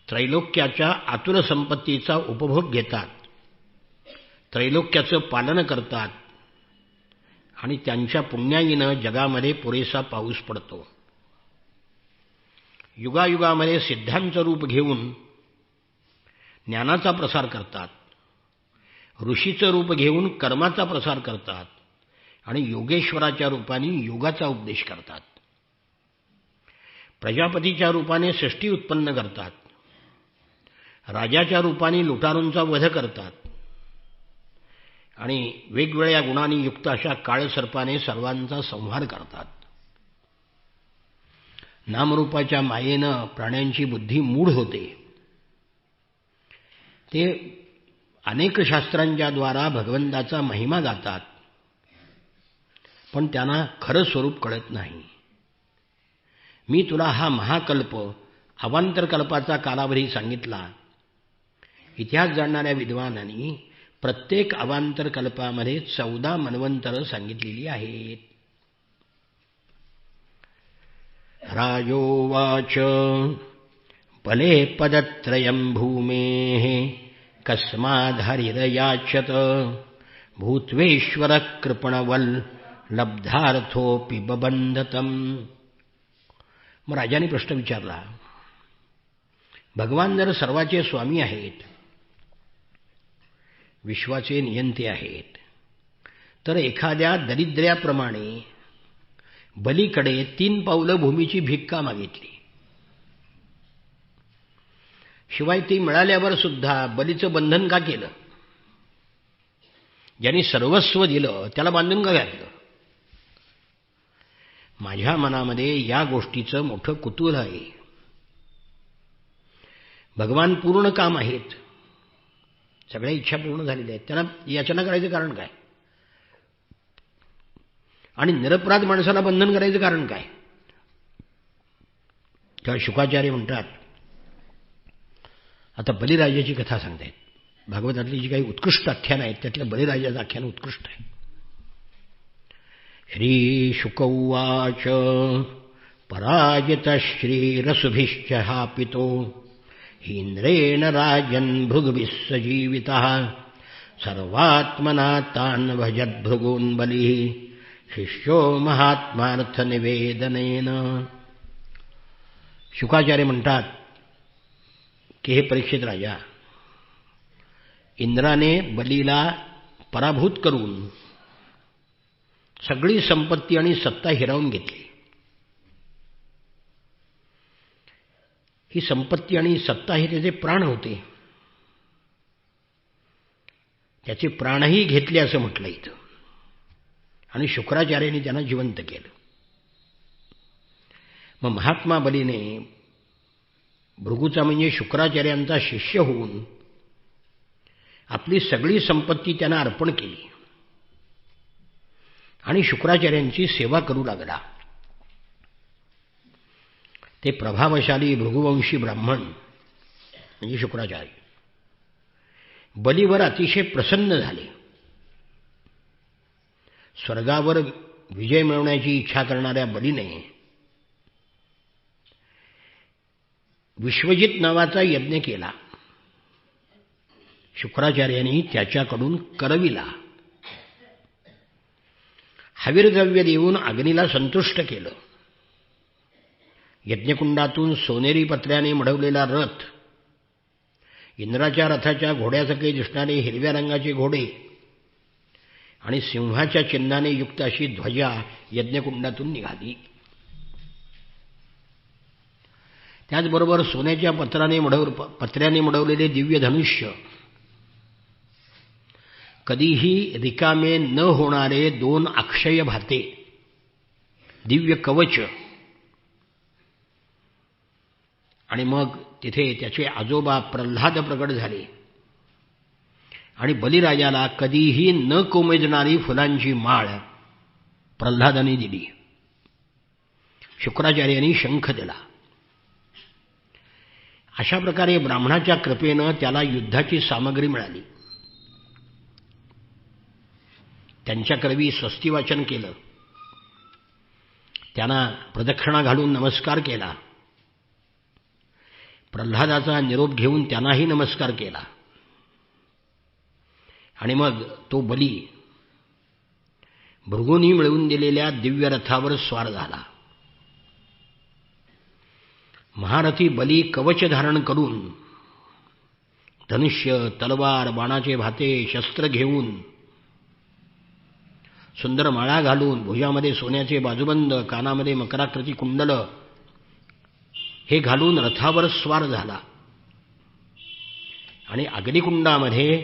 Speaker 1: त्रैलोक्याच्या आतुर संपत्तीचा उपभोग घेतात, त्रैलोक्याचं पालन करतात आणि त्यांच्या पुण्याईनं जगामध्ये पुरेसा पाऊस पडतो. युगायुगामध्ये सिद्धांचं रूप घेऊन ज्ञानाचा प्रसार करतात, ऋषीचं रूप घेऊन कर्माचा प्रसार करतात आणि योगेश्वराच्या रूपाने योगाचा उपदेश करतात. प्रजापतीच्या रूपाने सृष्टी उत्पन्न करतात, राजाच्या रूपाने लुटारूंचा वध करतात आणि वेगवेगळ्या गुणांनी युक्त अशा काळसर्पाने सर्वांचा संहार करतात. नामरूपाच्या मायेनं प्राण्यांची बुद्धी मूढ होते. ते अनेक शास्त्रांच्या द्वारा भगवंताचा महिमा गातात, पण त्यांना खरं स्वरूप कळत नाही. मी तुला हा महाकल्प अवांतर कल्पाचा कालावधी सांगितला. इतिहास जाणणाऱ्या विद्वानांनी प्रत्येक अवांतर कल्पामध्ये 14 मन्वंतरं सांगितलेली आहेत. राजोवाच बले पदत्रयं भूमेः कस्माद्धरिरयाचत भूत्वेश्वर कृपणवल लब्धार्थोऽपि बबंधतम. मग राजाने प्रश्न विचारला, भगवान जर सर्वाचे स्वामी आहेत, विश्वाचे नियंते आहेत, तर एखाद्या दरिद्र्याप्रमाणे बलीकडे 3 पावलं भूमीची भीक का मागितली? शिवाय ती मिळाल्यावर सुद्धा बलीचं बंधन का केलं? ज्यांनी सर्वस्व दिलं त्याला बांधून का घातलं? माझ्या मनामध्ये या गोष्टीचं मोठं कुतूहल आहे. भगवान पूर्ण काम आहेत, सगळ्या इच्छा पूर्ण झालेल्या आहेत, त्यांना याचना करायचं कारण काय? आणि निरपराध माणसाला बंधन करायचं कारण काय? तेव्हा शुकाचार्य म्हणतात, आता बलिराजाची कथा सांगतायत. भागवतातली जी काही उत्कृष्ट आख्यानं आहेत त्यातलं बलिराजाचं आख्यान उत्कृष्ट आहे. श्री शुक उवाच पराजित श्रीरसुभिश्च हापितो इंद्रेण राजन् भृगुभिः सजीवितः सर्वात्मना तान् भजद्भृगून् बलिः शिष्यो महात्मार्थनिवेदनेन. शुकाचार्य म्हणतात की हे परीक्षित राजा, इंद्राने बलीला पराभूत करून सगळी संपत्ती आणि सत्ता हिरावून घेतली. ही संपत्ती आणि सत्ता हे त्याचे प्राण होते, त्याचे प्राणही घेतले असं म्हटलं इथं. आणि शुक्राचार्यांनी त्यांना जिवंत केलं. मग महात्मा बलीने भृगूचा म्हणजे शुक्राचार्यांचा शिष्य होऊन आपली सगळी संपत्ती त्यांना अर्पण केली आणि शुक्राचार्यांची सेवा करू लागला. ते प्रभावशाली भृगुवंशी ब्राह्मण म्हणजे शुक्राचार्य बलीवर अतिशय प्रसन्न झाले. स्वर्गावर विजय मिळवण्याची इच्छा करणाऱ्या बलीने विश्वजित नावाचा यज्ञ केला. शुक्राचार्यांनी त्याच्याकडून करविला. हवीरद्रव्य देऊन अग्नीला संतुष्ट केलं. यज्ञकुंडातून सोनेरी पत्र्याने मढवलेला रथ, इंद्राच्या रथाच्या घोड्यासारखे दिसणारे हिरव्या रंगाचे घोडे आणि सिंहाच्या चिन्हाने युक्त अशी ध्वजा यज्ञकुंडातून निघाली. त्याचबरोबर सोन्याच्या पत्र्याने मढवलेले दिव्य धनुष्य, कधीही रिकामे न होणारे 2 अक्षय भाते, दिव्य कवच, आणि मग तिथे त्याचे आजोबा प्रल्हाद प्रकट झाले आणि बलिराजाला कधीही न कोमेजणारी फुलांची माळ प्रल्हादाने दिली. शुक्राचार्यांनी शंख दिला. अशा प्रकारे ब्राह्मणाच्या कृपेनं त्याला युद्धाची सामग्री मिळाली. त्यांच्याकरवी स्वस्तिवाचन केलं. त्यांना प्रदक्षिणा घालून नमस्कार केला. प्रल्हादाचा निरोप घेऊन त्यांनाही नमस्कार केला. आणि मग तो बली भृगूंनी मिळवून दिलेल्या दिव्य रथावर स्वार झाला. महारथी बली कवच धारण करून धनुष्य, तलवार, बाणाचे भाते, शस्त्र घेऊन, सुंदर माळा घालून, भुजामध्ये सोन्याचे बाजूबंद, कानामध्ये मकराकृती कुंडल हे घालून रथावर स्वार झाला आणि अग्निकुंडामध्ये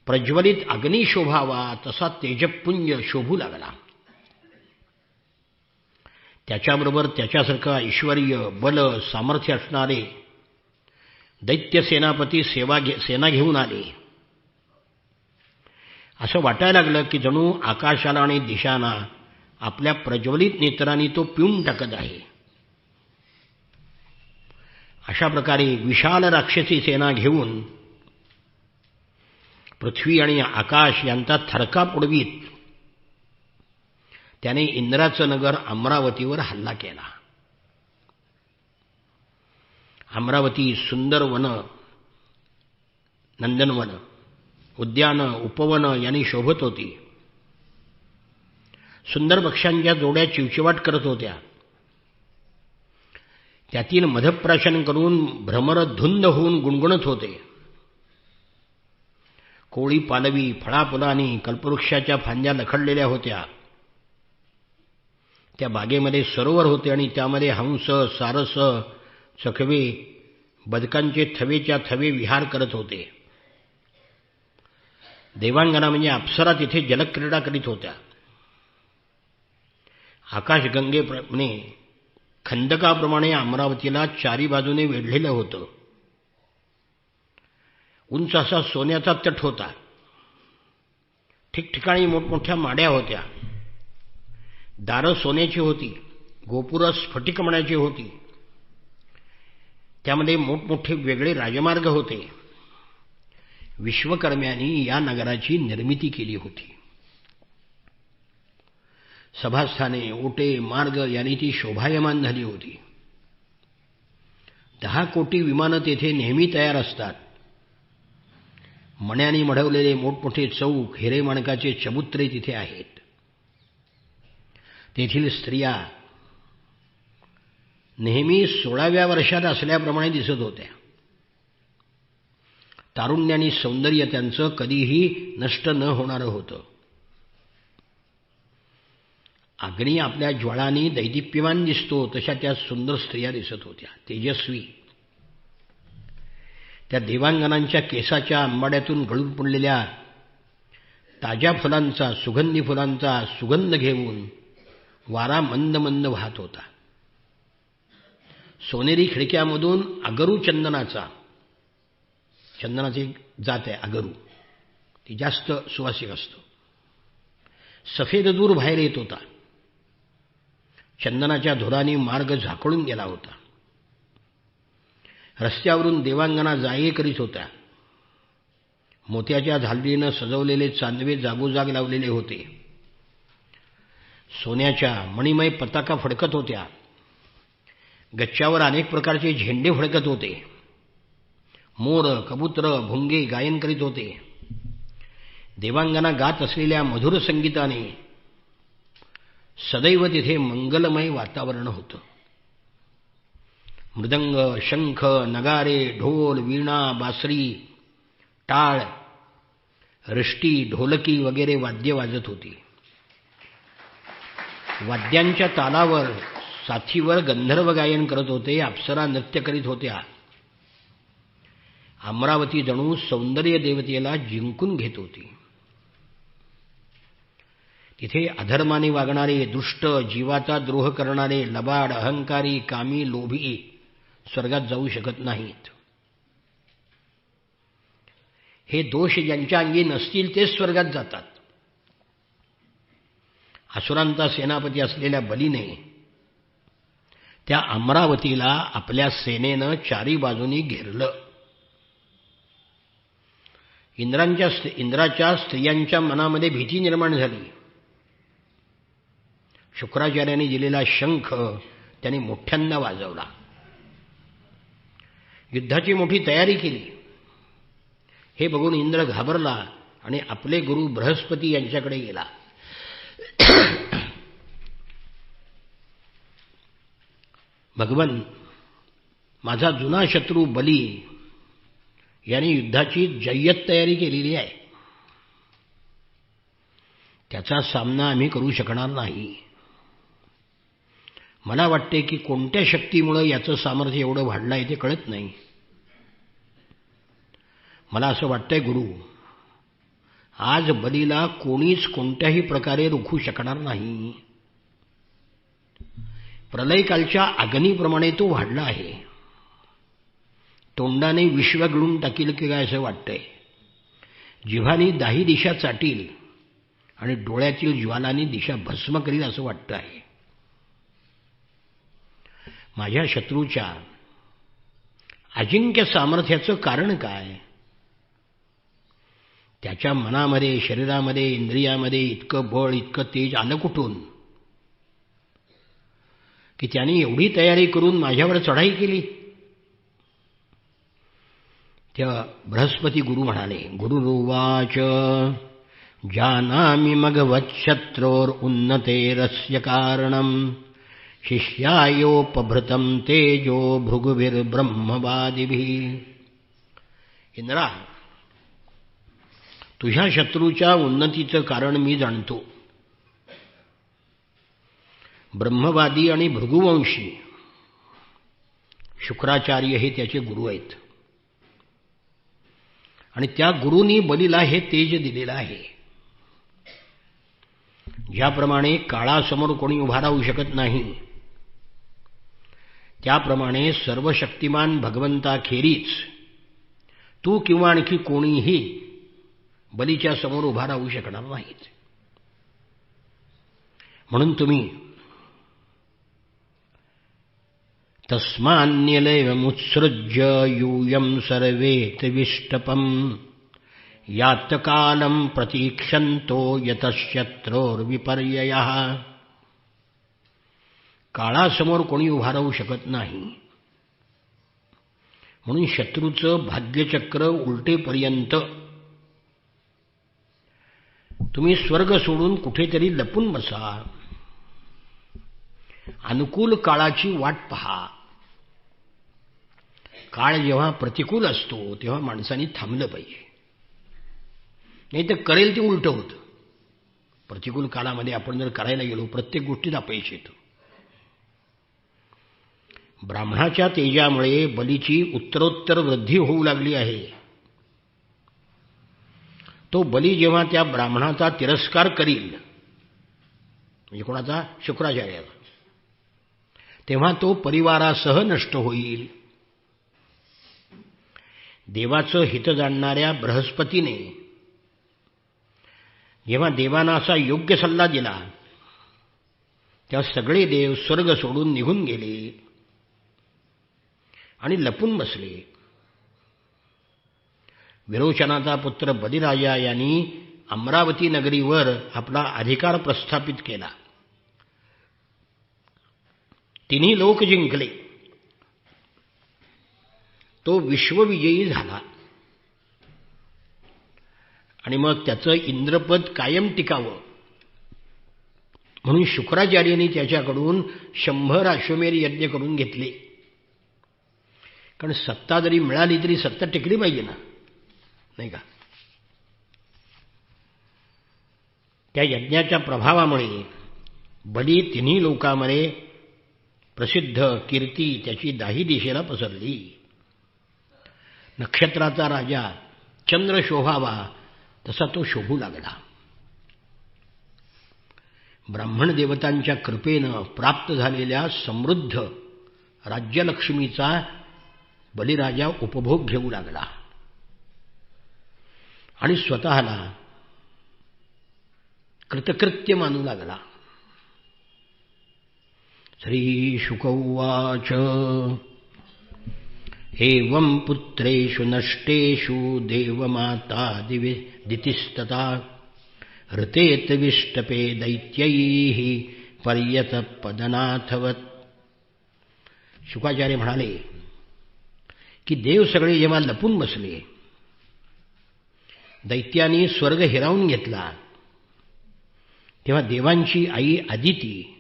Speaker 1: प्रज्वलित अग्नी शोभावा तसा तेजपुंज शोभू लागला. त्याच्याबरोबर त्याच्यासारखा ऐश्वर्य, बल, सामर्थ्य असणारे दैत्य सेनापती सेना घेऊन आले असं वाटायला लागलं की जणू आकाशाला आणि दिशांना आपल्या प्रज्वलित नेत्रांनी तो पिऊन टाकत आहे. अशा प्रकारे विशाल राक्षसी सेना घेऊन पृथ्वी आणि आकाश यांचा थरकाप उडवीत त्याने इंद्राचं नगर अमरावतीवर हल्ला केला. अमरावती सुंदर वन, नंदनवन, उद्यान, उपवन यांनी शोभत होती. सुंदर पक्ष्यांच्या जोड्या चिवचिवाट करत होत्या. त्यातील मधप्राशन करून भ्रमर धुंद होऊन गुणगुणत होते. कोळी पालवी फळाफुलांनी कल्पवृक्षाच्या फांद्या लखडलेल्या होत्या. त्या बागेमध्ये सरोवर होते आणि त्यामध्ये हंस, सारस, चकवे, बदकांचे थवेच्या थवे विहार करत होते. देवांगना म्हणजे अप्सरा तिथे जलक्रीडा करीत होत्या. आकाशगंगेप्रमाणे खंदकाप्रमाणे अमरावतीला चारी बाजूने वेढलेलं होतं. उंच असा सोन्याचा तट होता. ठिकठिकाणी मोठमोठ्या माड्या होत्या. दारं सोन्याची होती. गोपुरं स्फटिकमण्याची होती. त्यामध्ये मोठमोठे वेगळे राजमार्ग होते. विश्वकर्म्यांनी या नगराची निर्मिती केली होती. सभास्थाने, ओटे, मार्ग यांनी ती शोभायमान झाली होती. 10 कोटी विमानं तेथे नेहमी तयार असतात. मण्यांनी मढवलेले मोठमोठे चौक, हिरेमाणकाचे चबुत्रे तिथे आहेत. तेथील स्त्रिया नेहमी 16व्या वर्षात असल्याप्रमाणे दिसत होत्या. तारुण्याने सौंदर्य त्यांचं कधीही नष्ट न होणारं होतं. अग्नी आपल्या ज्वाळांनी दैदिप्यमान दिसतो तशा त्या सुंदर स्त्रिया दिसत होत्या, तेजस्वी. त्या देवांगनांच्या केसाच्या अंबाड्यातून गळून पडलेल्या ताज्या फुलांचा, सुगंधी फुलांचा सुगंध घेऊन वारा मंद मंद वाहत होता. सोनेरी खिडक्यामधून अगरू चंदनाची जात आहे अगरू, ती जास्त सुवासिक असतो. सफेद दूर बाहेर येत होता. चंदनाच्या धुराने मार्ग झाकळून गेला होता. रस्त्यावरून देवांगना जाये करीत होत्या. मोत्याच्या झालरीनं सजवलेले चांदवे जागोजाग लावलेले होते. सोन्याच्या मणिमय पताका फडकत होत्या. गच्च्यावर अनेक प्रकारचे झेंडे फडकत होते. मोर, कबूतर, भुंगे गायन करीत होते. देवांगना गात असलेल्या मधुर संगीताने सदैव तिथे मंगलमय वातावरण होतं. मृदंग, शंख, नगारे, ढोल, वीणा, बासरी, टाळ, रिष्टी, ढोलकी वगैरे वाद्य वाजत होती. वाद्यांच्या तालावर साथीवर गंधर्व गायन करत होते. अप्सरा नृत्य करीत होत्या. अमरावती जणू सौंदर्य देवतेला जिंकून घेत होती. तिथे अधर्माने वागणारे, दुष्ट, जीवाचा द्रोह करणारे, लबाड, अहंकारी, कामी, लोभी स्वर्गात जाऊ शकत नाहीत. हे दोष ज्यांच्या अंगी नसतील तेच स्वर्गात जातात. असुरांचा सेनापती असलेल्या बलीने त्या अमरावतीला आपल्या सेनेनं चारी बाजूनी घेरलं. इंद्राच्या स्त्रियांच्या मनामध्ये भीती निर्माण झाली. शुक्राचार्यांनी दिलेला शंख त्यांनी मोठ्यांदा वाजवला. युद्धाची मोठी तयारी केली. हे बघून इंद्र घाबरला आणि आपले गुरु बृहस्पती यांच्याकडे गेला. भगवन, माझा जुना शत्रू बली यांनी युद्धाची जय्यत तयारी केलेली आहे. त्याचा सामना आम्ही करू शकणार नाही. मला वाटते की कोणत्या शक्तीमुळे याचं सामर्थ्य एवढं वाढलं आहे ते कळत नाही. मला असं वाटतंय गुरु, आज बलीला कोणीच कोणत्याही प्रकारे रोखू शकणार नाही. प्रलयकालच्या अग्नीप्रमाणे तो वाढला आहे. तोंडाने विश्व गिळून टाकील की काय असं वाटतंय. जिव्हानी 10 दिशा चाटील आणि डोळ्यातील ज्वालांनी दिशा भस्म करील असं वाटतं आहे. माझ्या शत्रूच्या अजिंक्य सामर्थ्याचं कारण काय? त्याच्या मनामध्ये, शरीरामध्ये, इंद्रियामध्ये इतकं बळ, इतकं तेज आलं कुठून की त्याने एवढी तयारी करून माझ्यावर चढाई केली? त्या बृहस्पती गुरु म्हणाले, गुरुरुवाच जानामि मघवच्छत्रोर उन्नतेरस्य कारणम शिष्यायोपभृतं तेजो भृगुभिर्ब्रह्मवादिभिः. इंद्रा, तुझ्या शत्रूच्या उन्नतीचं कारण मी जाणतो. ब्रह्मवादी आणि भृगुवंशी शुक्राचार्य हे त्याचे गुरु आहेत आणि त्या गुरूंनी बलीला हे तेज दिलेलं आहे. ज्याप्रमाणे काळासमोर कोणी उभा राहू शकत नाही, त्याप्रमाणे सर्वशक्तिमान भगवंताखेरीज तू किंवा आणखी कोणीही बलीच्या समोर उभा राहू शकणार नाहीत. म्हणून तुम्ही तस्मान्निलयमुत्सृज्य यूयं सर्वेत विष्टपं यात्कालं प्रतीक्षन्तो यतशत्रोर्विपर्ययः. काळासमोर कोणी उभा राहू शकत नाही, म्हणून शत्रूचं भाग्यचक्र उलटेपर्यंत तुम्ही स्वर्ग सोडून कुठेतरी लपून बसा. अनुकूल काळाची वाट पहा. काळ जेव्हा प्रतिकूल असतो तेव्हा माणसांनी थांबलं पाहिजे, नाही तर करेल ते उलटं होतं. प्रतिकूल काळामध्ये आपण जर करायला गेलो प्रत्येक गोष्टीत अपयश येतं. ब्राह्मणाच्या तेजामुळे बलीची उत्तरोत्तर वृद्धी होऊ लागली आहे. तो बली जेव्हा त्या ब्राह्मणाचा तिरस्कार करील, म्हणजे कोणाचा? शुक्राचार्याचा, तेव्हा तो परिवारासह नष्ट होईल. देवाचं हित जाणणाऱ्या बृहस्पतीने जेव्हा देवांना असा योग्य सल्ला दिला, तेव्हा सगळे देव स्वर्ग सोडून निघून गेले आणि लपून बसले. विरोचनाचा पुत्र बलिराजा यांनी अमरावती नगरीवर आपला अधिकार प्रस्थापित केला. तिन्ही लोक जिंकले. तो विश्वविजयी झाला आणि मग त्याचं इंद्रपद कायम टिकावं म्हणून शुक्राचार्यांनी त्याच्याकडून 100 अश्वमेध यज्ञ करून घेतले. कारण सत्ता जरी मिळाली तरी सत्ता टिकली पाहिजे ना, नाही का? त्या यज्ञाच्या प्रभावामुळे बली तिन्ही लोकांमध्ये प्रसिद्ध कीर्ती त्याची 10 दिशेला पसरली. नक्षत्राचा राजा चंद्र शोभावा तसा तो शोभू लागला. ब्राह्मण देवतांच्या कृपेनं प्राप्त झालेल्या समृद्ध राज्यलक्ष्मीचा बलिराजा उपभोग घेऊ लागला आणि स्वतःला कृतकृत्य मानू लागला. श्री शुक उवाच एवं पुत्रेषु नष्टेषु देवमाता दितिस्तथा ऋतेत विष्टपे दैत्यैः पर्यतपदनाथवत. शुकाचार्य म्हणाले की देव सगळे जेव्हा लपून बसले, दैत्यांनी स्वर्ग हिरावून घेतला, तेव्हा देवांची आई अदिती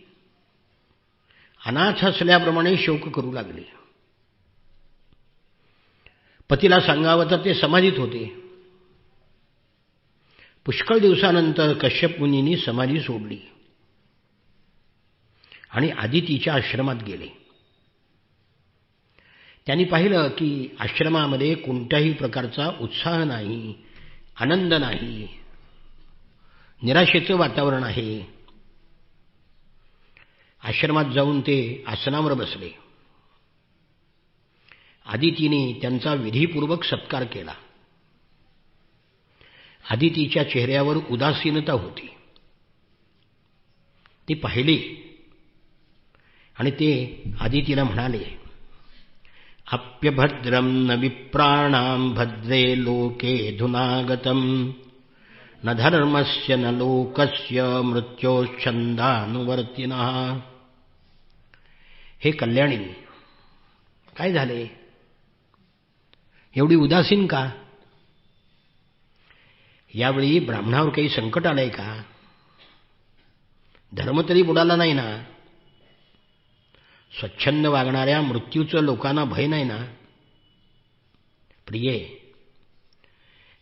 Speaker 1: अनाथ असल्याप्रमाणे शोक करू लागले. पतीला सांगावं तर ते समाधीत होते. पुष्कळ दिवसानंतर कश्यप मुनींनी समाधी सोडली आणि अदितीच्या आश्रमात गेले. त्यांनी पाहिलं की आश्रमामध्ये कोणत्याही प्रकारचा उत्साह नाही, आनंद नाही, निराशेचं वातावरण आहे. आश्रमात जाऊन ते आसनावर बसले. आदितीने त्यांचा विधीपूर्वक सत्कार केला आदितीच्या चेहऱ्यावर उदासीनता होती. ती पाहिली आणि ते आदितीला म्हणाले, अप्यभद्रं न विप्राणां भद्रे लोके धुनागतम् न धर्मस्य न लोकस्य मृत्योच्छन्दानुवर्तिनः. हे कल्याणी, काय झाले? एवढी उदासीन का? यावेळी ब्राह्मणावर काही संकट आलंय का? धर्म तरी बुडाला नाही ना? स्वच्छंद वागणाऱ्या मृत्यूचं लोकांना भय नाही ना? प्रिये,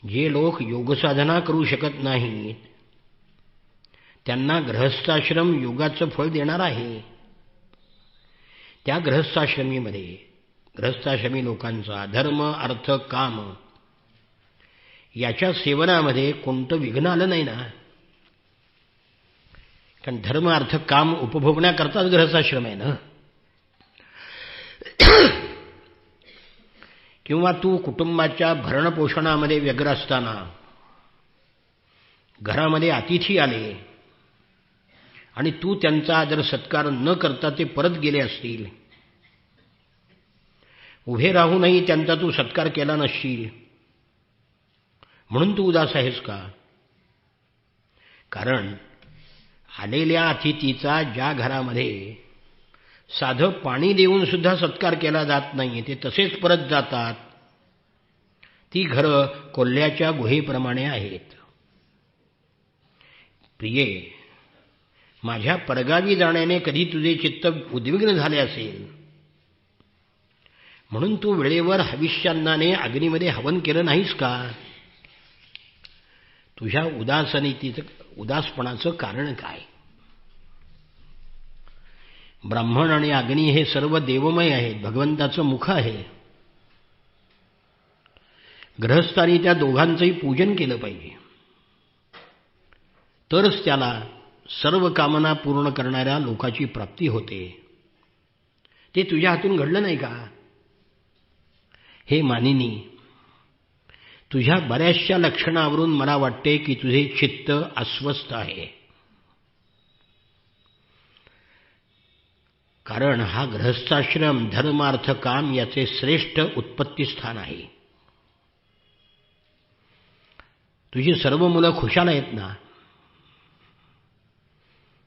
Speaker 1: जे लोक योगसाधना करू शकत नाहीत त्यांना गृहस्थाश्रम योगाचं फळ देणार आहे. त्या गृहस्थाश्रमी लोकांचा धर्म अर्थ काम याच्या सेवनामध्ये कोणतं विघ्न आलं नाही ना? कारण धर्म अर्थ काम उपभोगण्याकरताच गृहस्थाश्रम आहे ना. किंवा तू कुटुंबाच्या भरणपोषणामध्ये व्यग्र असताना घरामध्ये अतिथी आले आणि तू त्यांचा आदर सत्कार न करता ते परत गेले असतील, उभे राहूनही त्यांचा तू सत्कार केला नसशील, म्हणून तू उदास आहेस का? कारण आलेल्या अतिथीचा ज्या घरामध्ये साधं पाणी देऊन सुद्धा सत्कार केला जात नाही, ते तसेच परत जातात, ती घरं कोल्ह्याच्या गुहेप्रमाणे आहेत. प्रिये, माझ्या परगावी जाण्याने कधी तुझे चित्त उद्विग्न झाले असेल म्हणून तू वेळेवर हविष्यान्नाने अग्नीमध्ये हवन केलं नाहीस का? तुझ्या उदासपणाचं कारण काय? ब्राह्मण आणि अग्नी हे सर्व देवमय आहेत, भगवंताचं मुख आहे. गृहस्थांनी त्या दोघांचंही पूजन केलं पाहिजे, तरच त्याला सर्व कामना पूर्ण करणाऱ्या लोकाची प्राप्ती होते. ते तुझ्या हातून घडलं नाही का? हे मानिनी, तुझ्या बऱ्याचशा लक्षणावरून मला वाटते की तुझे चित्त अस्वस्थ आहे. कारण हा गृहस्थाश्रम धर्मार्थ काम याचे श्रेष्ठ उत्पत्तीस्थान आहे. तुझी सर्व मुलं खुशाल आहेत ना?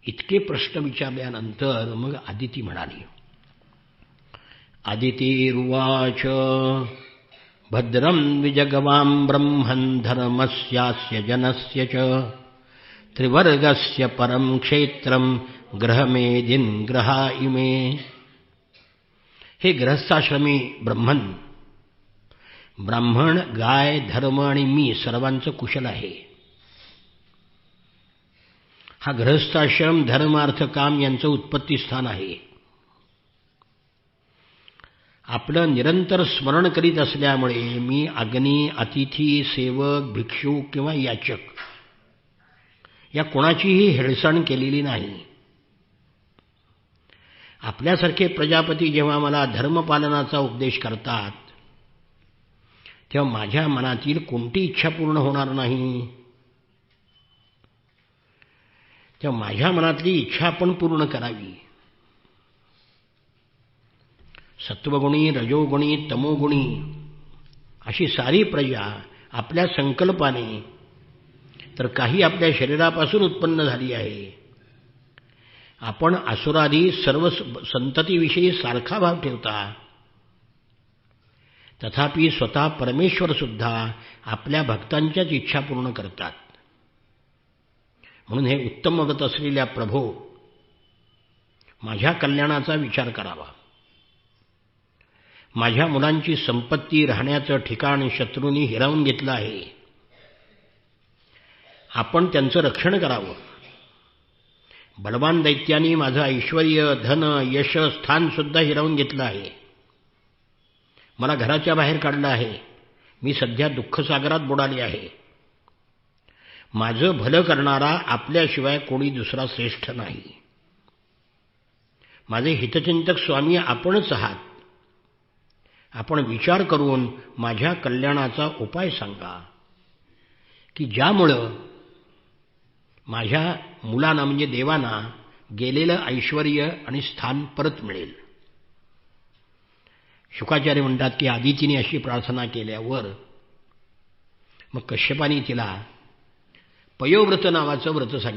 Speaker 1: इतके प्रश्न विचारल्यानंतर मग आदिती म्हणाली, आदितिरुवाच भद्रं विजगवां ब्रह्मन् धर्मस्यास्य जनस्य च त्रिवर्गस्य परं क्षेत्रं ग्रहमेदिन ग्रहा इमे. हे गृहस्थाश्रमी ब्राह्मण, गाय, धर्म आणि मी सर्वांचं कुशल आहे. हा गृहस्थाश्रम धर्मार्थ काम यांचं उत्पत्तीस्थान आहे. आपलं निरंतर स्मरण करीत असल्यामुळे मी अग्नी, अतिथी, सेवक, भिक्षू किंवा याचक या कोणाचीही हेळसांड केलेली नाही. आपल्यासारखे प्रजापती जेव्हा मला धर्मपालनाचा उपदेश करतात तेव्हा माझ्या मनातील कोणती इच्छा पूर्ण होणार नाही. तेव्हा माझ्या मनातली इच्छा आपण पूर्ण करावी. सत्वगुणी, रजोगुणी, तमोगुणी अशी सारी प्रजा आपल्या संकल्पाने, तर काही आपल्या शरीरापासून उत्पन्न झाली आहे. आपण असुरादी सर्व संततीविषयी सारखा भाव ठेवता, तथापि स्वतः परमेश्वर सुद्धा आपल्या भक्तांच्याच इच्छा पूर्ण करतात. म्हणून हे उत्तम व्रत असलेल्या प्रभो, माझ्या कल्याणाचा विचार करावा. माझ्या मुलांची संपत्ती, राहण्याचं ठिकाण शत्रूंनी हिरावून घेतलं आहे. आपण त्यांचं रक्षण करावं. बलवान दैत्यांनी माझं ऐश्वर्य, धन, यश, स्थान सुद्धा हिरावून घेतलं आहे. मला घराच्या बाहेर काढलं आहे. मी सध्या दुःखसागरात बुडाले आहे. माझं भलं करणारा आपल्याशिवाय कोणी दुसरा श्रेष्ठ नाही. माझे हितचिंतक स्वामी आपणच आहात. आपण विचार करून माझ्या कल्याणाचा उपाय सांगा. की ज्यामुळं माझ्या मुलांना म्हणजे देवांना गेलेलं ऐश्वर आणि स्थान परत मिळेल. शुकाचार्य म्हणतात की आदितीने अशी प्रार्थना केल्यावर मग कश्यपाने तिला पयोव्रत नावाचं व्रत सांगितलं.